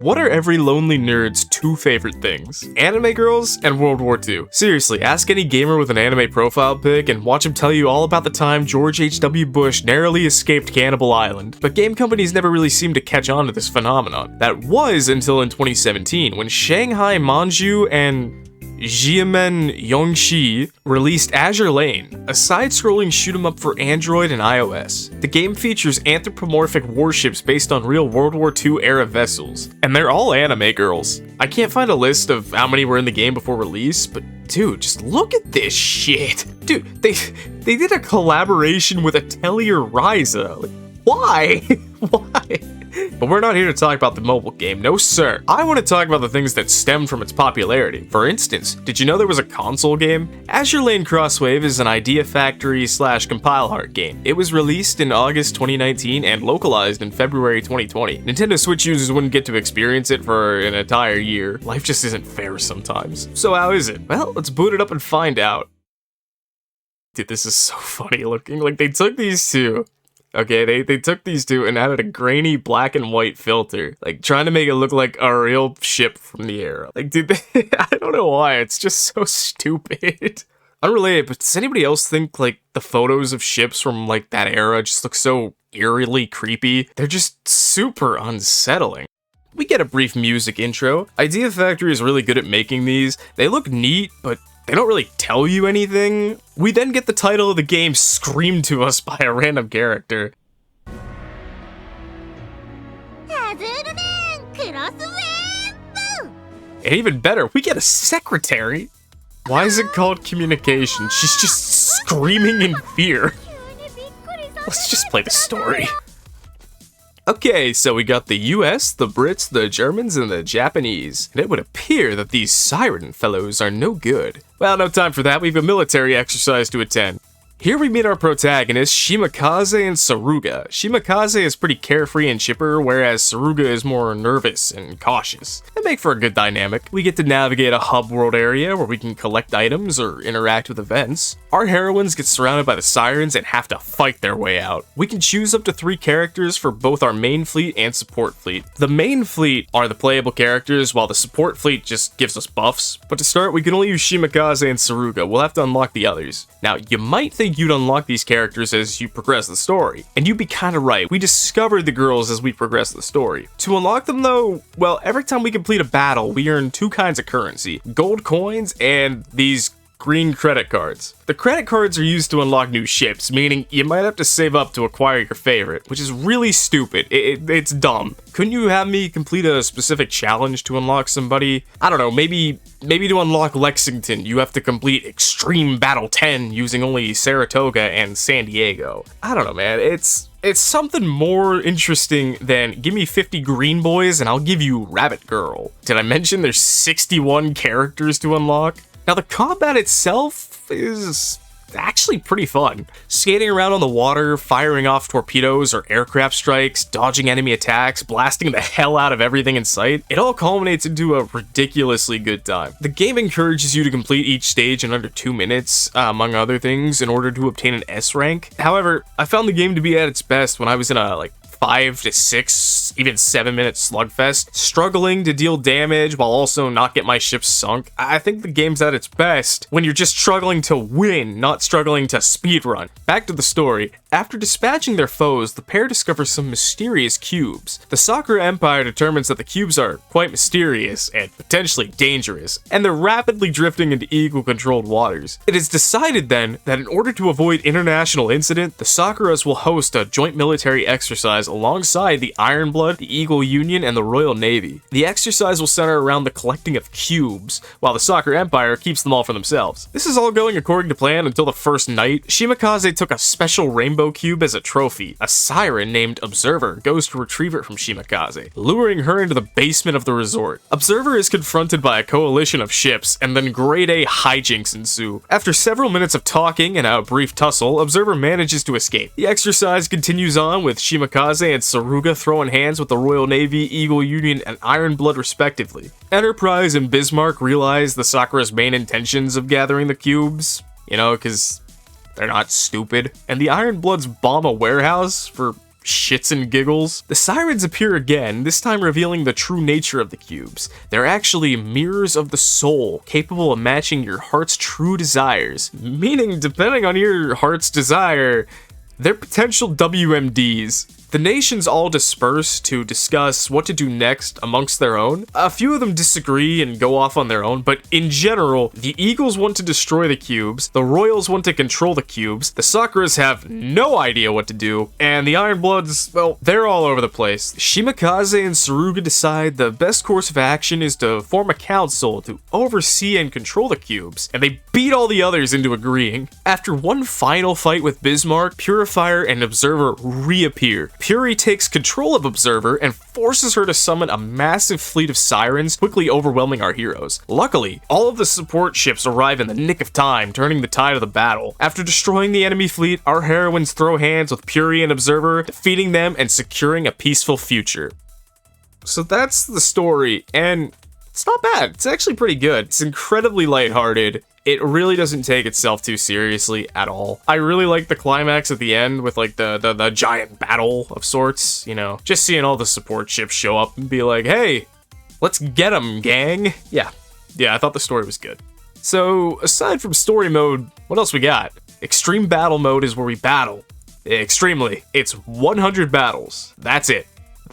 What are every lonely nerd's two favorite things? Anime girls and World War II. Seriously, ask any gamer with an anime profile pic and watch him tell you all about the time George H.W. Bush narrowly escaped Cannibal Island. But game companies never really seemed to catch on to this phenomenon. That was until in 2017, when Shanghai Manju and Xiamen Yongxi released Azur Lane, a side-scrolling shoot-'em-up for Android and iOS. The game features anthropomorphic warships based on real World War II-era vessels, and they're all anime girls. I can't find a list of how many were in the game before release, but dude, just look at this shit. Dude, they did a collaboration with Atelier Ryza. Like, why? Why? But we're not here to talk about the mobile game, no sir. I want to talk about the things that stemmed from its popularity. For instance, did you know there was a console game? Azur Lane Crosswave is an Idea Factory / compile art game. It was released in August 2019 and localized in February 2020. Nintendo Switch users wouldn't get to experience it for an entire year. Life just isn't fair sometimes. So how is it? Well, let's boot it up and find out. Dude, this is so funny looking. Like, they took these two. Okay, they took these two and added a grainy black and white filter, like trying to make it look like a real ship from the era. Like, dude, I don't know why, it's just so stupid. Unrelated, but does anybody else think, like, the photos of ships from, like, that era just look so eerily creepy? They're just super unsettling. We get a brief music intro. Idea Factory is really good at making these. They look neat, but they don't really tell you anything. We then get the title of the game screamed to us by a random character. Azur Crosswave! And even better, we get a secretary. Why is it called communication? She's just screaming in fear. Let's just play the story. Okay, so we got the US, the Brits, the Germans, and the Japanese. And it would appear that these siren fellows are no good. Well, no time for that, we have a military exercise to attend. Here we meet our protagonists, Shimakaze and Saruga. Shimakaze is pretty carefree and chipper, whereas Saruga is more nervous and cautious. They make for a good dynamic. We get to navigate a hub world area where we can collect items or interact with events. Our heroines get surrounded by the sirens and have to fight their way out. We can choose up to 3 characters for both our main fleet and support fleet. The main fleet are the playable characters, while the support fleet just gives us buffs. But to start, we can only use Shimakaze and Saruga. We'll have to unlock the others. Now, you might think you'd unlock these characters as you progress the story. And you'd be kinda right, we discovered the girls as we progress the story. To unlock them though, well, every time we complete a battle, we earn 2 kinds of currency, gold coins and these green credit cards. The credit cards are used to unlock new ships, meaning you might have to save up to acquire your favorite, which is really stupid. It's dumb. Couldn't you have me complete a specific challenge to unlock somebody? I don't know, maybe to unlock Lexington, you have to complete Extreme Battle 10 using only Saratoga and San Diego. I don't know, man, it's something more interesting than give me 50 green boys and I'll give you Rabbit Girl. Did I mention there's 61 characters to unlock? Now, the combat itself is actually pretty fun. Skating around on the water, firing off torpedoes or aircraft strikes, dodging enemy attacks, blasting the hell out of everything in sight, it all culminates into a ridiculously good time. The game encourages you to complete each stage in under 2 minutes, among other things, in order to obtain an S rank. However, I found the game to be at its best when I was in a, 5 to 6, even 7 minute slugfest, struggling to deal damage while also not get my ship sunk. I think the game's at its best when you're just struggling to win, not struggling to speedrun. Back to the story. After dispatching their foes, the pair discovers some mysterious cubes. The Sakura Empire determines that the cubes are quite mysterious and potentially dangerous, and they're rapidly drifting into Eagle-controlled waters. It is decided then that in order to avoid international incident, the Sakuras will host a joint military exercise alongside the Iron Blood, the Eagle Union, and the Royal Navy. The exercise will center around the collecting of cubes, while the Sakura Empire keeps them all for themselves. This is all going according to plan until the first night. Shimakaze took a special rainbow cube as a trophy. A siren named Observer goes to retrieve it from Shimakaze, luring her into the basement of the resort. Observer is confronted by a coalition of ships, and then grade A hijinks ensue. After several minutes of talking and a brief tussle, Observer manages to escape. The exercise continues on with Shimakaze and Saruga throwing hands with the Royal Navy, Eagle Union, and Iron Blood respectively. Enterprise and Bismarck realize the Sakura's main intentions of gathering the cubes, because they're not stupid, and the Iron Bloods bomb a warehouse for shits and giggles. The sirens appear again, this time revealing the true nature of the cubes. They're actually mirrors of the soul, capable of matching your heart's true desires. Meaning, depending on your heart's desire, they're potential WMDs. The nations all disperse to discuss what to do next amongst their own. A few of them disagree and go off on their own, but in general, the Eagles want to destroy the cubes, the Royals want to control the cubes, the Sakuras have no idea what to do, and the Ironbloods, well, they're all over the place. Shimakaze and Tsuruga decide the best course of action is to form a council to oversee and control the cubes, and they beat all the others into agreeing. After one final fight with Bismarck, Purifier and Observer reappear. Puri takes control of Observer and forces her to summon a massive fleet of sirens, quickly overwhelming our heroes. Luckily, all of the support ships arrive in the nick of time, turning the tide of the battle. After destroying the enemy fleet, our heroines throw hands with Puri and Observer, defeating them and securing a peaceful future. So that's the story, and it's not bad. It's actually pretty good. It's incredibly lighthearted. It really doesn't take itself too seriously at all. I really like the climax at the end with like the giant battle of sorts, you know, just seeing all the support ships show up and be like, hey, let's get them, gang. Yeah, I thought the story was good. So aside from story mode, what else we got? Extreme battle mode is where we battle. Extremely. It's 100 battles. That's it.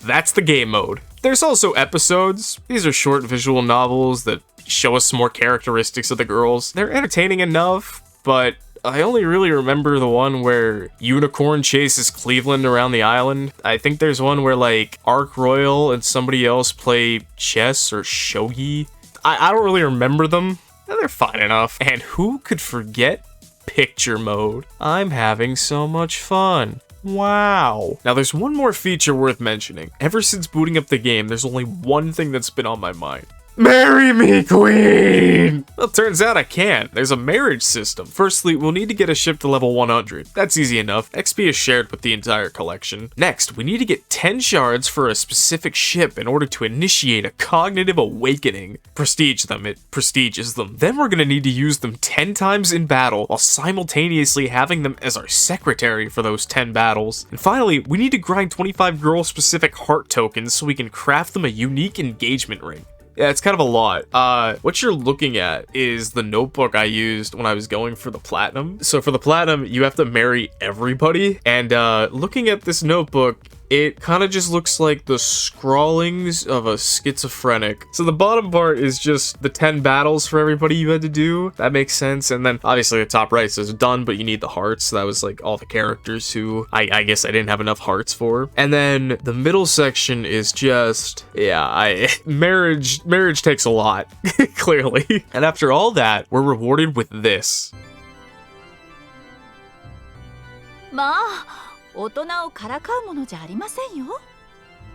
That's the game mode. There's also episodes. These are short visual novels that show us some more characteristics of the girls. They're entertaining enough, but I only really remember the one where Unicorn chases Cleveland around the island. I think there's one where like Arc Royal and somebody else play chess or shogi. I don't really remember them. They're fine enough. And who could forget picture mode? I'm having so much fun. Wow. Now there's one more feature worth mentioning. Ever since booting up the game, there's only one thing that's been on my mind. Marry me, queen! Well, turns out I can. There's a marriage system. Firstly, we'll need to get a ship to level 100. That's easy enough. XP is shared with the entire collection. Next, we need to get 10 shards for a specific ship in order to initiate a cognitive awakening. Prestige them. It prestiges them. Then we're gonna need to use them 10 times in battle while simultaneously having them as our secretary for those 10 battles. And finally, we need to grind 25 girl-specific heart tokens so we can craft them a unique engagement ring. Yeah, it's kind of a lot. What you're looking at is the notebook I used when I was going for the platinum. So for the platinum, you have to marry everybody. And looking at this notebook, it kind of just looks like the scrawlings of a schizophrenic. So the bottom part is just the 10 battles for everybody you had to do. That makes sense. And then obviously the top right says done, but you need the hearts. So that was like all the characters who I guess I didn't have enough hearts for. And then the middle section is just, yeah, marriage takes a lot, clearly. And after all that, we're rewarded with this. まあ、大人をからかうものじゃありませんよ。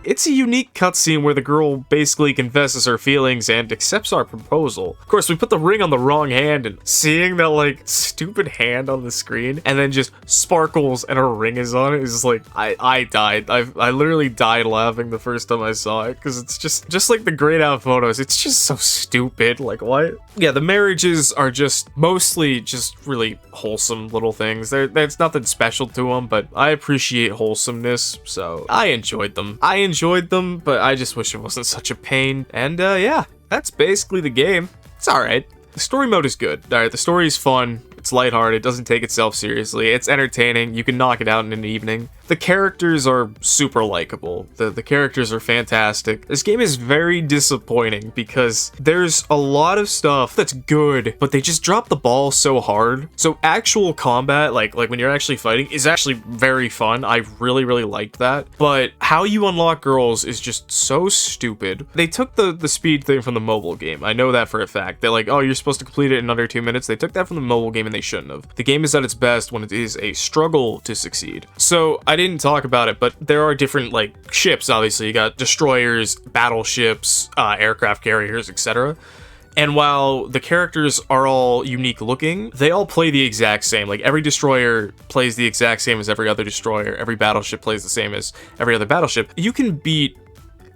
It's a unique cutscene where the girl basically confesses her feelings and accepts our proposal. Of course, we put the ring on the wrong hand, and seeing that, like, stupid hand on the screen, and then just sparkles and a ring is on it is just like, I died. I literally died laughing the first time I saw it, because it's just like the grayed out photos. It's just so stupid. Like, what? Yeah, the marriages are just mostly just really wholesome little things. There's nothing special to them, but I appreciate wholesomeness, so I enjoyed them. But I just wish it wasn't such a pain. And yeah, that's basically the game. It's alright. The story mode is good. Alright, the story is fun. It's lighthearted, it doesn't take itself seriously, it's entertaining, you can knock it out in an evening. The characters are super likable, the characters are fantastic. This game is very disappointing because there's a lot of stuff that's good, but they just drop the ball so hard. So actual combat, like when you're actually fighting, is actually very fun. I really liked that. But how you unlock girls is just so stupid. They took the speed thing from the mobile game, I know that for a fact. They're like, oh, you're supposed to complete it in under 2 minutes. They took that from the mobile game and they shouldn't have. The game is at its best when it is a struggle to succeed. So I didn't talk about it, but there are different like ships. Obviously, you got destroyers, battleships, aircraft carriers, etc. And while the characters are all unique looking, they all play the exact same. Like every destroyer plays the exact same as every other destroyer. Every battleship plays the same as every other battleship. You can beat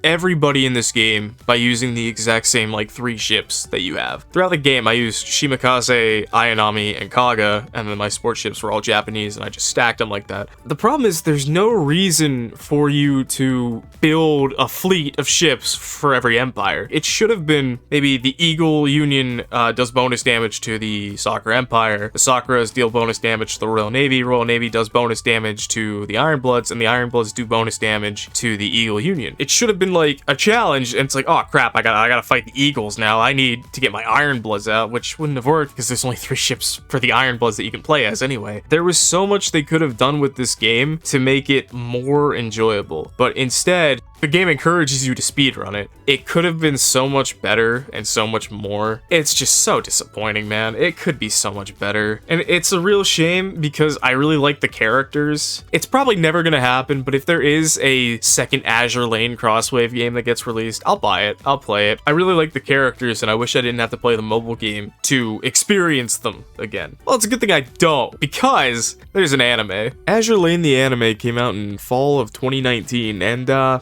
everybody in this game by using the exact same, like, 3 ships that you have. Throughout the game, I used Shimakaze, Ayanami, and Kaga, and then my sport ships were all Japanese, and I just stacked them like that. The problem is there's no reason for you to build a fleet of ships for every empire. It should have been maybe the Eagle Union does bonus damage to the Sakura Empire, the Sakuras deal bonus damage to the Royal Navy does bonus damage to the Ironbloods, and the Ironbloods do bonus damage to the Eagle Union. It should have been like a challenge, and it's like, oh crap, I gotta fight the Eagles now. I need to get my Ironbloods out, which wouldn't have worked because there's only 3 ships for the Ironbloods that you can play as anyway. There was so much they could have done with this game to make it more enjoyable, but instead, the game encourages you to speedrun it. It could have been so much better and so much more. It's just so disappointing, man. It could be so much better. And it's a real shame because I really like the characters. It's probably never gonna happen, but if there is a second Azure Lane Crosswave game that gets released, I'll buy it. I'll play it. I really like the characters, and I wish I didn't have to play the mobile game to experience them again. Well, it's a good thing I don't, because there's an anime. Azure Lane the anime came out in fall of 2019, and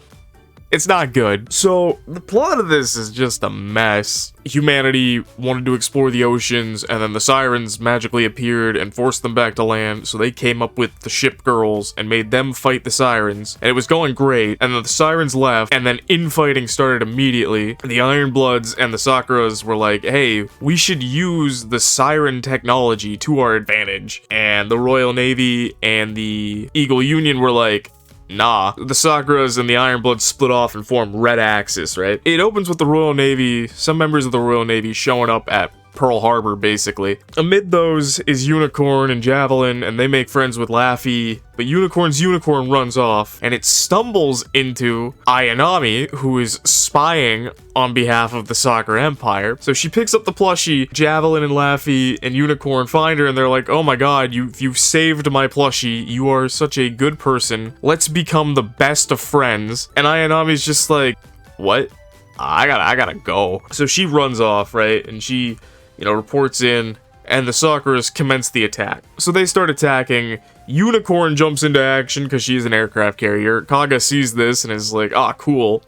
it's not good. So, the plot of this is just a mess. Humanity wanted to explore the oceans, and then the sirens magically appeared and forced them back to land, so they came up with the ship girls and made them fight the sirens, and it was going great, and then the sirens left, and then infighting started immediately. The Ironbloods and the Sakuras were like, hey, we should use the siren technology to our advantage, and the Royal Navy and the Eagle Union were like, nah. The Sakuras and the Ironbloods split off and form Red Axis, right? It opens with the Royal Navy, some members of the Royal Navy showing up at Pearl Harbor, basically. Amid those is Unicorn and Javelin, and they make friends with Laffy, but Unicorn's unicorn runs off, and it stumbles into Ayanami, who is spying on behalf of the Sakura Empire. So she picks up the plushie, Javelin and Laffy and Unicorn find her, and they're like, oh my god, you've saved my plushie, you are such a good person, let's become the best of friends. And Ayanami's just like, what? I gotta go. So she runs off, right, and she, reports in, and the Sakuras commence the attack. So they start attacking. Unicorn jumps into action because she's an aircraft carrier. Kaga sees this and is like, ah, cool.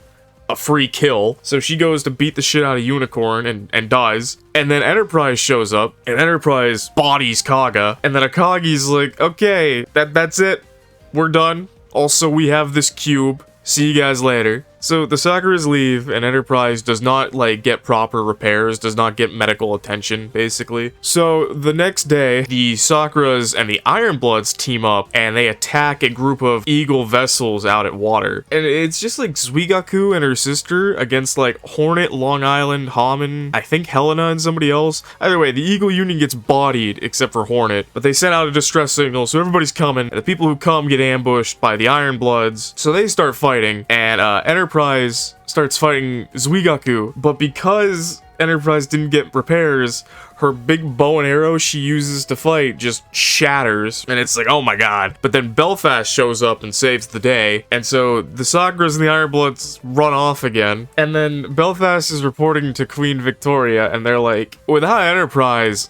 A free kill. So she goes to beat the shit out of Unicorn and does. And then Enterprise shows up, and Enterprise bodies Kaga. And then Akagi's like, okay, that's it. We're done. Also, we have this cube. See you guys later. So the Sakuras leave, and Enterprise does not, get proper repairs, does not get medical attention, basically. So the next day, the Sakuras and the Ironbloods team up, and they attack a group of Eagle vessels out at water. And it's just like Suigaku and her sister against, Hornet, Long Island, Haman, I think Helena and somebody else. Either way, the Eagle Union gets bodied, except for Hornet. But they sent out a distress signal, so everybody's coming. And the people who come get ambushed by the Ironbloods. So they start fighting, and Enterprise starts fighting Suigaku, but because Enterprise didn't get repairs, her big bow and arrow she uses to fight just shatters, and it's like, oh my god. But then Belfast shows up and saves the day, and so the Sakuras and the Ironbloods run off again, and then Belfast is reporting to Queen Victoria, and they're like, without Enterprise,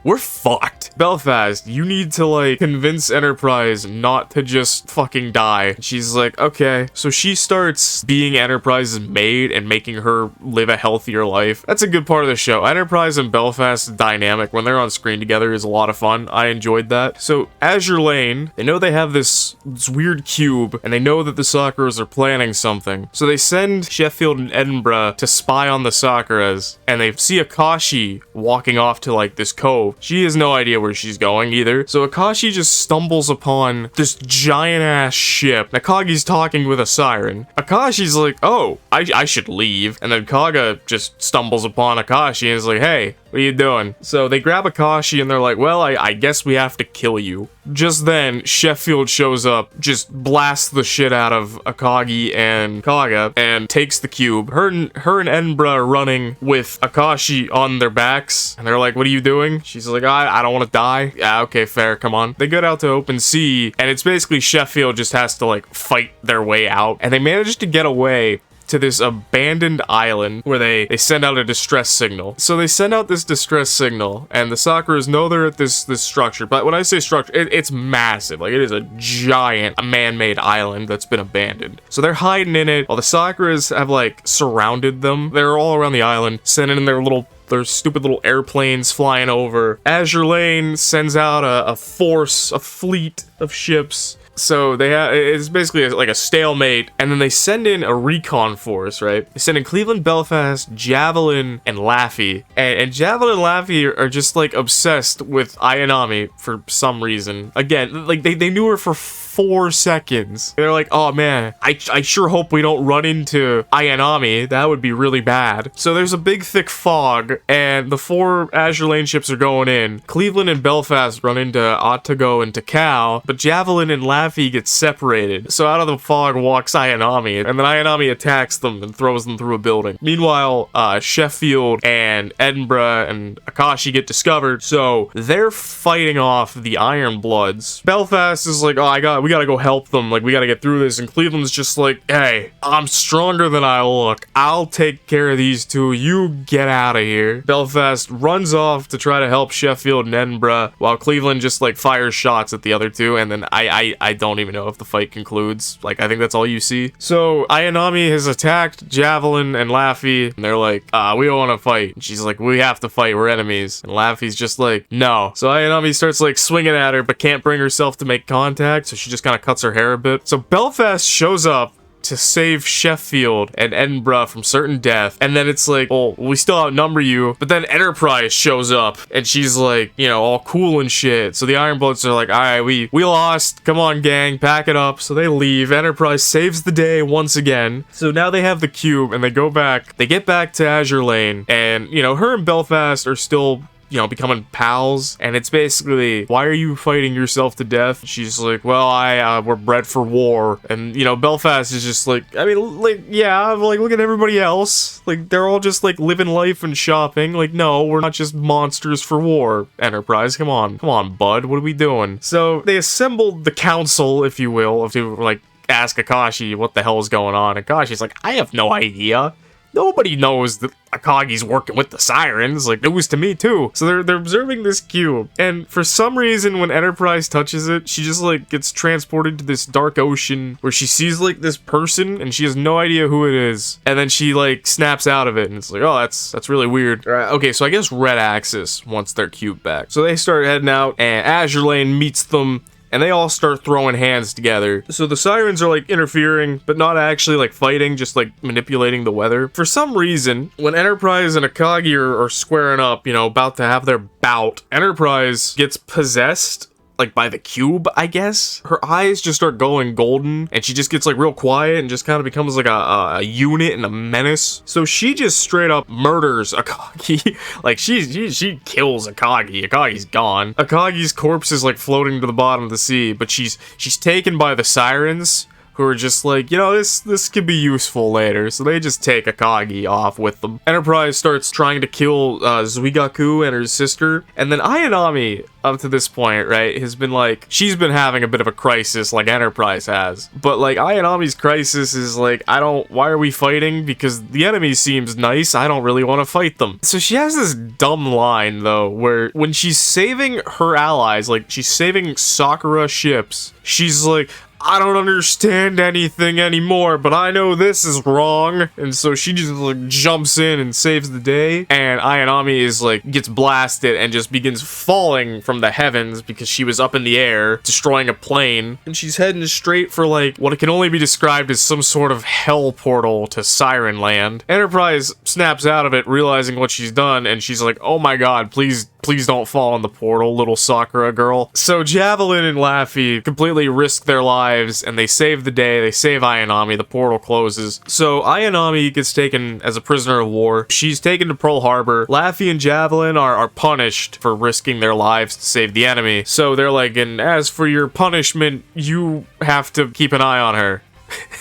we're fucked. Belfast, you need to, convince Enterprise not to just fucking die. She's like, okay. So she starts being Enterprise's maid and making her live a healthier life. That's a good part of the show. Enterprise and Belfast dynamic when they're on screen together is a lot of fun. I enjoyed that. So Azure Lane, they know they have this weird cube, and they know that the Sakuras are planning something. So they send Sheffield and Edinburgh to spy on the Sakuras, and they see Akashi walking off to this cove. She has no idea where she's going either. So Akashi just stumbles upon this giant ass ship. Nakagi's talking with a siren. Akashi's like, oh, I should leave. And then Kaga just stumbles upon Akashi and is like, hey, what are you doing? So they grab Akashi and they're like, well, I guess we have to kill you. Just then, Sheffield shows up, just blasts the shit out of Akagi and Kaga, and takes the cube. Her and Edinburgh are running with Akashi on their backs, and they're like, what are you doing? She's like, I don't want to die. Yeah, okay, fair, come on. They get out to open sea, and it's basically Sheffield just has to, fight their way out, and they manage to get away. to this abandoned island where they send out a distress signal. So they send out this distress signal, and the Sakuras know they're at this structure. But when I say structure, it's massive. Like, it is a giant man-made island that's been abandoned. So they're hiding in it while the Sakuras have, like, surrounded them. They're all around the island, sending in their stupid little airplanes flying over. Azur Lane sends out a fleet of ships. So it's basically like a stalemate, and then they send in a recon force, right? They send in Cleveland, Belfast, Javelin, and Laffy. And Javelin and Laffy are just like obsessed with Ayanami for some reason. Again, like they knew her for 4 seconds. They're like, oh man, I sure hope we don't run into Ayanami. That would be really bad. So there's a big thick fog, and the 4 Azur Lane ships are going in. Cleveland and Belfast run into Otago and Takao, but Javelin and Laffy get separated. So out of the fog walks Ayanami, and then Ayanami attacks them and throws them through a building. Meanwhile, Sheffield and Edinburgh and Akashi get discovered, so they're fighting off the Iron Bloods. Belfast is like, oh, we gotta go help them, like, we gotta get through this, and Cleveland's just like, hey, I'm stronger than I look, I'll take care of these two, you get out of here. Belfast runs off to try to help Sheffield and Edinburgh, while Cleveland just, like, fires shots at the other two, and then I don't even know if the fight concludes. Like, I think that's all you see. So, Ayanami has attacked Javelin and Laffy, and they're like, we don't want to fight. And she's like, we have to fight, we're enemies. And Laffy's just like, no. So Ayanami starts, like, swinging at her, but can't bring herself to make contact, so she just kind of cuts her hair a bit. So Belfast shows up to save Sheffield and Edinburgh from certain death, and then it's like, oh, we still outnumber you, but then Enterprise shows up, and she's like, you know, all cool and shit. So the Ironbloods are like, alright, we lost, come on gang, pack it up. So they leave. Enterprise saves the day once again. So now they have the cube, and they get back to Azur Lane, and, you know, her and Belfast are still, you know, becoming pals, and it's basically, why are you fighting yourself to death? She's like, well, we're bred for war. And, you know, Belfast is just like, I mean, like, yeah, like, look at everybody else. Like, they're all just, like, living life and shopping. Like, no, we're not just monsters for war, Enterprise. Come on, bud, what are we doing? So, they assembled the council, if you will, to, like, ask Akashi what the hell is going on. Akashi's like, I have no idea. Nobody knows that Akagi's working with the Sirens. Like, it was to me too. So they're observing this cube, and for some reason when Enterprise touches it, she just, like, gets transported to this dark ocean where she sees, like, this person, and she has no idea who it is, and then she, like, snaps out of it, and it's like, oh, that's really weird. Okay, so I guess Red Axis wants their cube back. So they start heading out, and Azur Lane meets them, and they all start throwing hands together. So the Sirens are, like, interfering, but not actually, like, fighting, just, like, manipulating the weather. For some reason, when Enterprise and Akagi are squaring up, you know, about to have their bout, Enterprise gets possessed, like, by the cube, I guess. Her eyes just start going golden, and she just gets, like, real quiet and just kind of becomes, like, a unit and a menace. So she just straight up murders Akagi. Like, she kills Akagi. Akagi's gone. Akagi's corpse is, like, floating to the bottom of the sea, but she's taken by the Sirens, who are just like, you know, this could be useful later. So they just take Akagi off with them. Enterprise starts trying to kill Zuigaku and her sister. And then Ayanami, up to this point, right, has been like, she's been having a bit of a crisis like Enterprise has. But, like, Ayanami's crisis is like, why are we fighting? Because the enemy seems nice. I don't really want to fight them. So she has this dumb line, though, where when she's saving her allies, like, she's saving Sakura ships, she's like, I don't understand anything anymore, but I know this is wrong. And so she just, like, jumps in and saves the day. And Ayanami is, like, gets blasted and just begins falling from the heavens because she was up in the air, destroying a plane. And she's heading straight for, like, what can only be described as some sort of hell portal to Siren Land. Enterprise snaps out of it, realizing what she's done, and she's like, oh my god, please don't fall in the portal, little Sakura girl. So Javelin and Laffy completely risk their lives, and they save the day. They save Ayanami. The portal closes. So Ayanami gets taken as a prisoner of war. She's taken to Pearl Harbor. Laffy and Javelin are punished for risking their lives to save the enemy. So they're like, and as for your punishment, you have to keep an eye on her.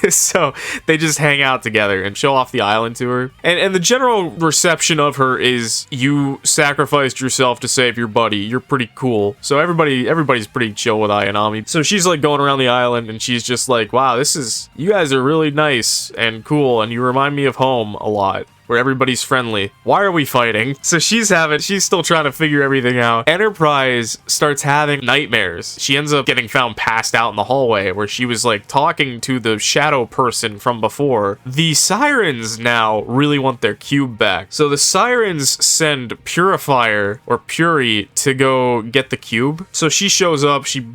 So they just hang out together and show off the island to her. And the general reception of her is, you sacrificed yourself to save your buddy. You're pretty cool. So everybody's pretty chill with Ayanami. So she's like going around the island and she's just like, wow, you guys are really nice and cool and you remind me of home a lot, where everybody's friendly. Why are we fighting? So she's still trying to figure everything out. Enterprise starts having nightmares. She ends up getting found passed out in the hallway where she was like talking to the shadow person from before. The Sirens now really want their cube back. So the Sirens send Purifier or Puri to go get the cube. So she shows up, she,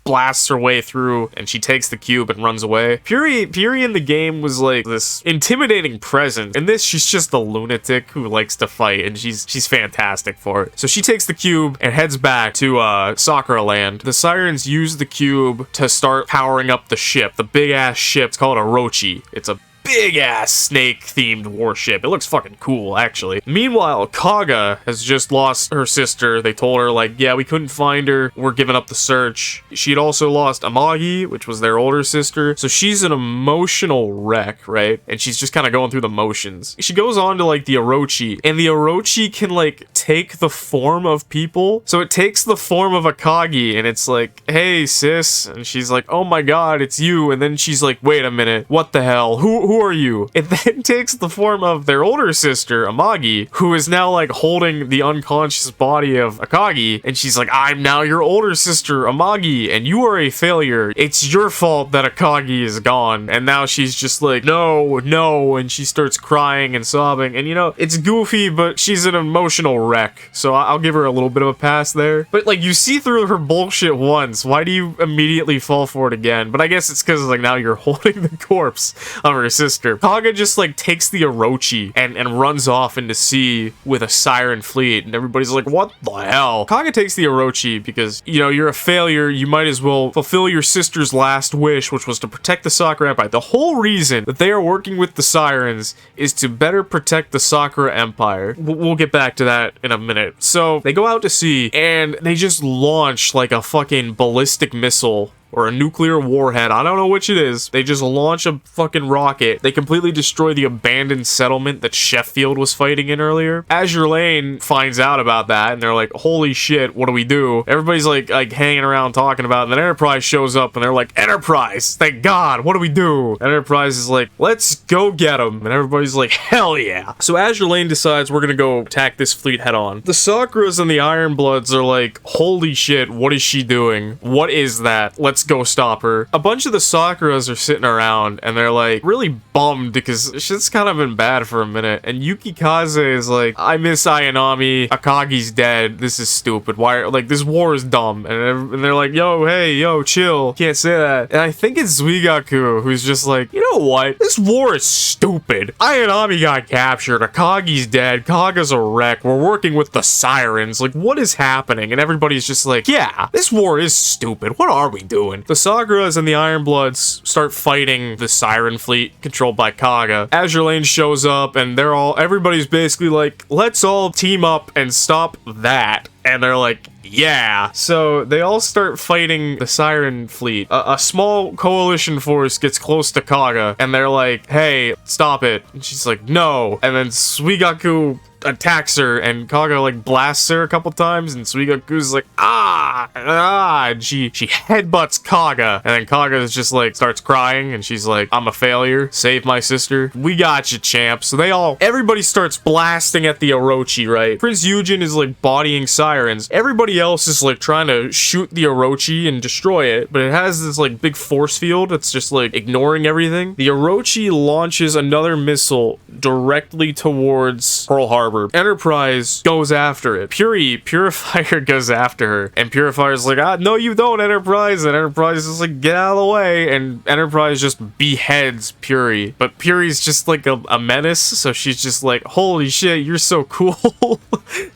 blasts her way through and she takes the cube and runs away. Puri in the game was like this intimidating presence. In this, she's just a lunatic who likes to fight, and she's fantastic for it. So she takes the cube and heads back to Sakura Land. The Sirens use the cube to start powering up the ship, the big ass ship. It's called Orochi. It's a big ass snake themed warship. It looks fucking cool, actually. Meanwhile, Kaga has just lost her sister. They told her, like, yeah, we couldn't find her. We're giving up the search. She'd also lost Amagi, which was their older sister. So she's an emotional wreck, right? And she's just kind of going through the motions. She goes on to like the Orochi, and the Orochi can like take the form of people. So it takes the form of Akagi, and it's like, hey, sis. And she's like, oh my god, it's you. And then she's like, wait a minute, what the hell? Who are you? It then takes the form of their older sister, Amagi, who is now like holding the unconscious body of Akagi, and she's like, I'm now your older sister, Amagi, and you are a failure. It's your fault that Akagi is gone. And now she's just like, no, and she starts crying and sobbing, and it's goofy, but she's an emotional wreck, so I'll give her a little bit of a pass there. But like, you see through her bullshit once, why do you immediately fall for it again? But I guess it's because like now you're holding the corpse of her sister. Kaga just like takes the Orochi and runs off into sea with a siren fleet, and everybody's like, what the hell? Kaga takes the Orochi because, you're a failure. You might as well fulfill your sister's last wish, which was to protect the Sakura Empire. The whole reason that they are working with the Sirens is to better protect the Sakura Empire. We'll get back to that in a minute. So they go out to sea and they just launch like a fucking ballistic missile or a nuclear warhead. I don't know which it is. They just launch a fucking rocket. They completely destroy the abandoned settlement that Sheffield was fighting in earlier. Azur Lane finds out about that, and they're like, holy shit, what do we do? Everybody's like hanging around talking about it, and then Enterprise shows up, and they're like, Enterprise, thank God, what do we do? Enterprise is like, let's go get them. And everybody's like, hell yeah. So Azur Lane decides we're gonna go attack this fleet head on. The Sakuras and the Ironbloods are like, holy shit, what is she doing? What is that? Let's go stop her. A bunch of the Sakuras are sitting around and they're like really bummed because shit's kind of been bad for a minute, and Yukikaze is like, I miss Ayanami, Akagi's dead, this is stupid, why, like, this war is dumb, and they're like, yo, chill, can't say that. And I think it's Zuigaku who's just like, you know what, this war is stupid. Ayanami got captured, Akagi's dead, Kaga's a wreck, we're working with the Sirens, like, what is happening? And everybody's just like, yeah, this war is stupid, what are we doing? The Sakuras and the Ironbloods start fighting the Siren fleet controlled by Kaga. Azur Lane shows up and everybody's basically like, let's all team up and stop that. And they're like, yeah. So they all start fighting the Siren fleet. A small coalition force gets close to Kaga and they're like, hey, stop it. And she's like, no. And then Suigaku attacks her and Kaga like blasts her a couple times, and Suigaku's like, and she headbutts Kaga, and then Kaga just like starts crying and she's like, I'm a failure, save my sister, we got you, champ. So everybody starts blasting at the Orochi, right? Prince Eugen is like bodying Sirens, everybody else is like trying to shoot the Orochi and destroy it, but it has this like big force field that's just like ignoring everything. The Orochi launches another missile directly towards Pearl Harbor. Enterprise goes after it. Purifier goes after her, and Purifier's like, no you don't, Enterprise. And Enterprise is like, get out of the way, and Enterprise just beheads Puri. But Puri's just like a menace, so she's just like, holy shit, you're so cool.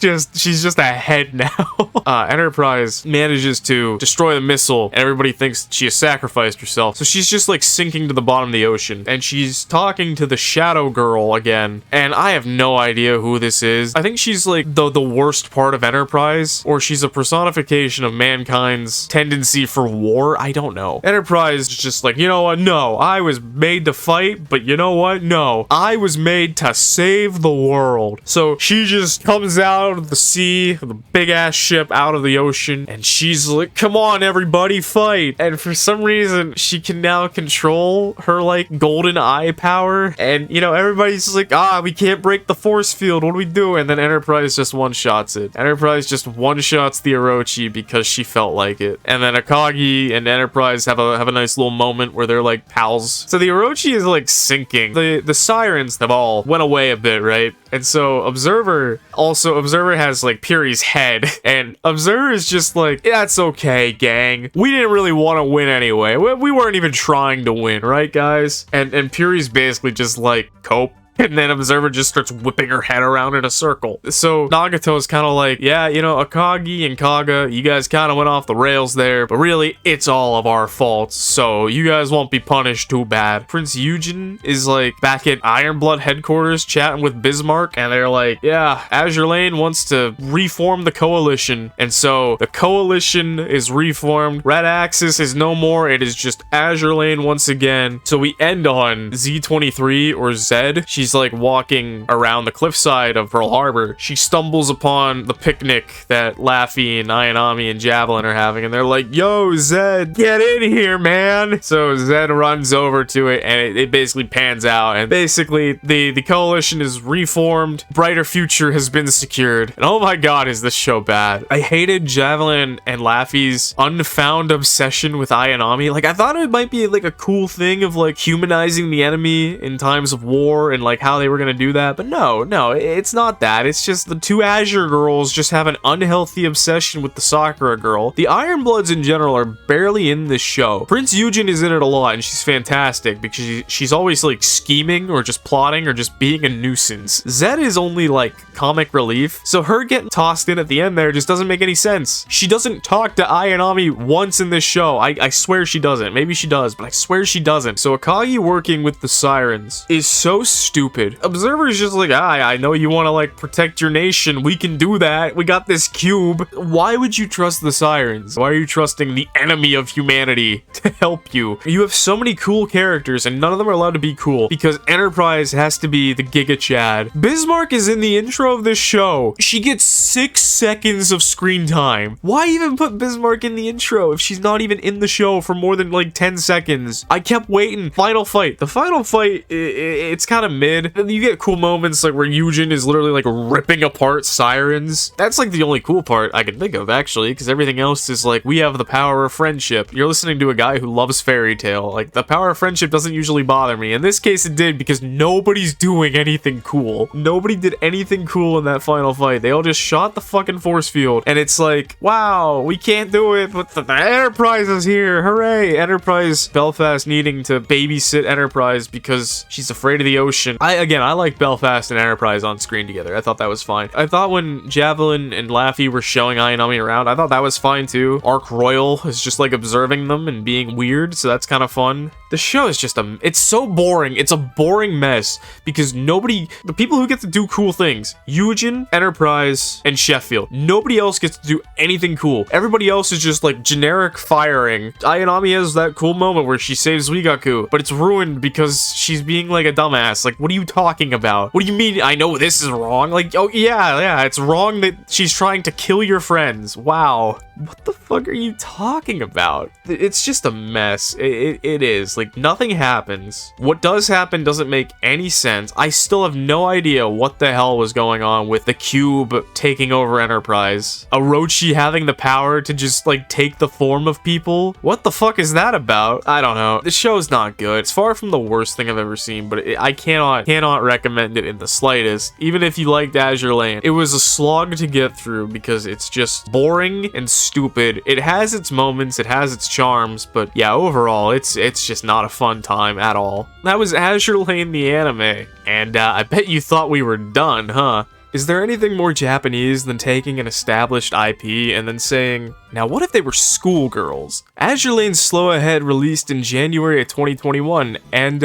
She's just a head now. Enterprise manages to destroy the missile, and everybody thinks she has sacrificed herself, so she's just like sinking to the bottom of the ocean, and she's talking to the Shadow Girl again, and I have no idea who this is. I think she's like the worst part of Enterprise, or she's a personification of mankind's tendency for war? I don't know. Enterprise is just like, you know what? No, I was made to fight, but you know what? No, I was made to save the world. So she just comes out of the sea, the big ass ship out of the ocean, and she's like, come on, everybody, fight. And for some reason, she can now control her like golden eye power. And you know, everybody's like, we can't break the force field. What do we do? And then Enterprise just one-shots it. Enterprise just one-shots the Orochi because she felt like it. And then Akagi and Enterprise have a nice little moment where they're like pals. So the Orochi is like sinking. The sirens have all went away a bit, right? And so Observer has like Puri's head, and Observer is just like, that's okay, gang. We didn't really want to win anyway. We weren't even trying to win, right, guys? And Puri's basically just like, cope. And then Observer just starts whipping her head around in a circle. So Nagato's kind of like, yeah, you know, Akagi and Kaga, you guys kind of went off the rails there, but really, it's all of our fault, so you guys won't be punished too bad. Prince Eugen is like back at Ironblood headquarters chatting with Bismarck, and they're like, yeah, Azur Lane wants to reform the Coalition, and so the Coalition is reformed. Red Axis is no more, it is just Azur Lane once again. So we end on Z23 or Zed. She's like walking around the cliffside of Pearl Harbor. She stumbles upon the picnic that Laffy and Ayanami and Javelin are having, and they're like, yo, Zed, get in here, man. So Zed runs over to it, and it basically pans out, and basically the Coalition is reformed. Brighter future has been secured. And oh my god, is this show bad. I hated Javelin and Laffy's unfound obsession with Ayanami. Like, I thought it might be like a cool thing of like humanizing the enemy in times of war and like how they were gonna do that, but no, it's not that. It's just the two Azure girls just have an unhealthy obsession with the Sakura girl. The Ironbloods in general are barely in this show. Prince Eugen is in it a lot, and she's fantastic because she's always like scheming or just plotting or just being a nuisance. Zed is only like comic relief, so her getting tossed in at the end there just doesn't make any sense. She doesn't talk to Ayanami once in this show. I swear she doesn't. Maybe she does, but I swear she doesn't. So Akagi working with the Sirens is so stupid. Observer is just like, I know you want to like protect your nation. We can do that. We got this cube. Why would you trust the Sirens? Why are you trusting the enemy of humanity to help you? You have so many cool characters, and none of them are allowed to be cool because Enterprise has to be the Giga Chad. Bismarck is in the intro of this show. She gets 6 seconds of screen time. Why even put Bismarck in the intro if she's not even in the show for more than like 10 seconds? I kept waiting. Final fight. The final fight, it's kind of mid. You get cool moments like where Eugen is literally like ripping apart Sirens. That's like the only cool part I can think of, actually, because everything else is like, we have the power of friendship. You're listening to a guy who loves fairy tale. Like, the power of friendship doesn't usually bother me. In this case, it did, because nobody's doing anything cool. Nobody did anything cool in that final fight. They all just shot the fucking force field, and it's like, wow, we can't do it, but the Enterprise is here. Hooray! Enterprise, Belfast needing to babysit Enterprise because she's afraid of the ocean. I like Belfast and Enterprise on screen together. I thought that was fine. I thought when Javelin and Laffy were showing Ayanami around, I thought that was fine too. Arc Royal is just like observing them and being weird, so that's kind of fun. The show is just it's so boring. It's a boring mess because the people who get to do cool things, Eugen, Enterprise, and Sheffield, nobody else gets to do anything cool. Everybody else is just like generic firing. Ayanami has that cool moment where she saves Suigaku, but it's ruined because she's being like a dumbass. Like, what are you talking about? What do you mean? I know this is wrong. Like, oh yeah, it's wrong that she's trying to kill your friends. Wow. What the fuck are you talking about? It's just a mess. It is. Like, nothing happens. What does happen doesn't make any sense. I still have no idea what the hell was going on with the cube taking over Enterprise. Orochi having the power to just, like, take the form of people. What the fuck is that about? I don't know. The show's not good. It's far from the worst thing I've ever seen, but I cannot recommend it in the slightest. Even if you liked Azur Lane, it was a slog to get through because it's just boring and stupid. It has its moments, it has its charms, but yeah, overall, it's just not a fun time at all. That was Azur Lane the anime, and I bet you thought we were done, huh? Is there anything more Japanese than taking an established IP and then saying, Now, what if they were schoolgirls? Azur Lane's Slow Ahead released in January of 2021, and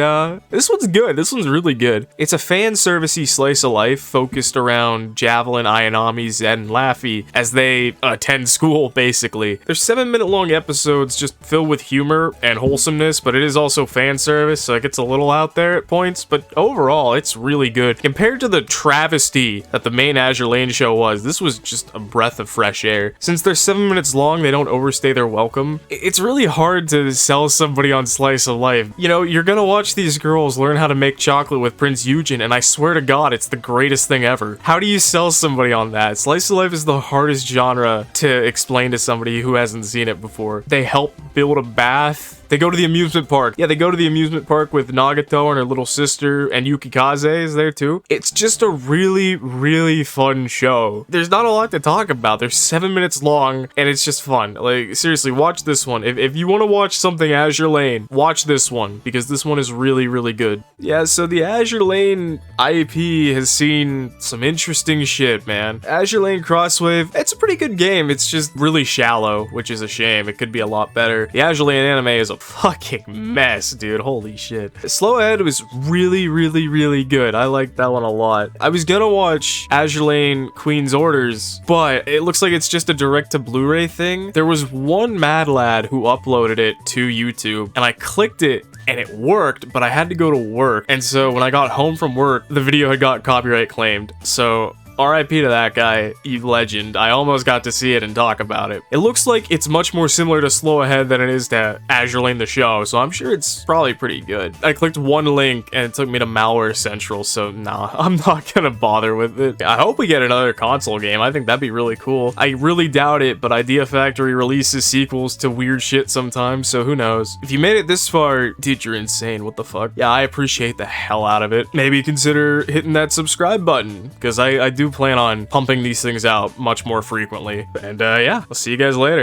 this one's good. This one's really good. It's a fan-servicey slice of life focused around Javelin, Ayanami, Zed, and Laffy as they attend school, basically. They're 7-minute-long episodes just filled with humor and wholesomeness, but it is also fan service, so it gets a little out there at points, but overall, it's really good. Compared to the travesty that the main Azur Lane show was, this was just a breath of fresh air. Since they're 7 minutes long, they don't overstay their welcome. It's really hard to sell somebody on Slice of Life. You know, you're gonna watch these girls learn how to make chocolate with Prince Eugen, and I swear to God, it's the greatest thing ever. How do you sell somebody on that? Slice of Life is the hardest genre to explain to somebody who hasn't seen it before. They help build a bath. They go to the amusement park. Yeah, they go to the amusement park with Nagato and her little sister, and Yukikaze is there too. It's just a really, really fun show. There's not a lot to talk about. They're 7 minutes long, and it's just fun. Like, seriously, watch this one. If you want to watch something Azur Lane, watch this one, because this one is really, really good. Yeah, so the Azur Lane IP has seen some interesting shit, man. Azur Lane Crosswave, it's a pretty good game. It's just really shallow, which is a shame. It could be a lot better. The Azur Lane anime is a fucking mess, dude. Holy shit. Slow Ahead was really, really, really good. I liked that one a lot. I was gonna watch Azur Lane Queen's Orders, but it looks like it's just a direct to Blu-ray thing. There was one mad lad who uploaded it to YouTube, and I clicked it and it worked, but I had to go to work. And so when I got home from work, the video had got copyright claimed. So RIP to that guy, you legend. I almost got to see it and talk about it. It looks like it's much more similar to Slow Ahead than it is to Azur Lane the show, so I'm sure it's probably pretty good. I clicked one link and it took me to Malware Central, so nah, I'm not gonna bother with it. I hope we get another console game. I think that'd be really cool. I really doubt it, but Idea Factory releases sequels to weird shit sometimes, so who knows. If you made it this far, dude, you're insane. What the fuck? Yeah, I appreciate the hell out of it. Maybe consider hitting that subscribe button, because I do plan on pumping these things out much more frequently. And yeah, I'll see you guys later.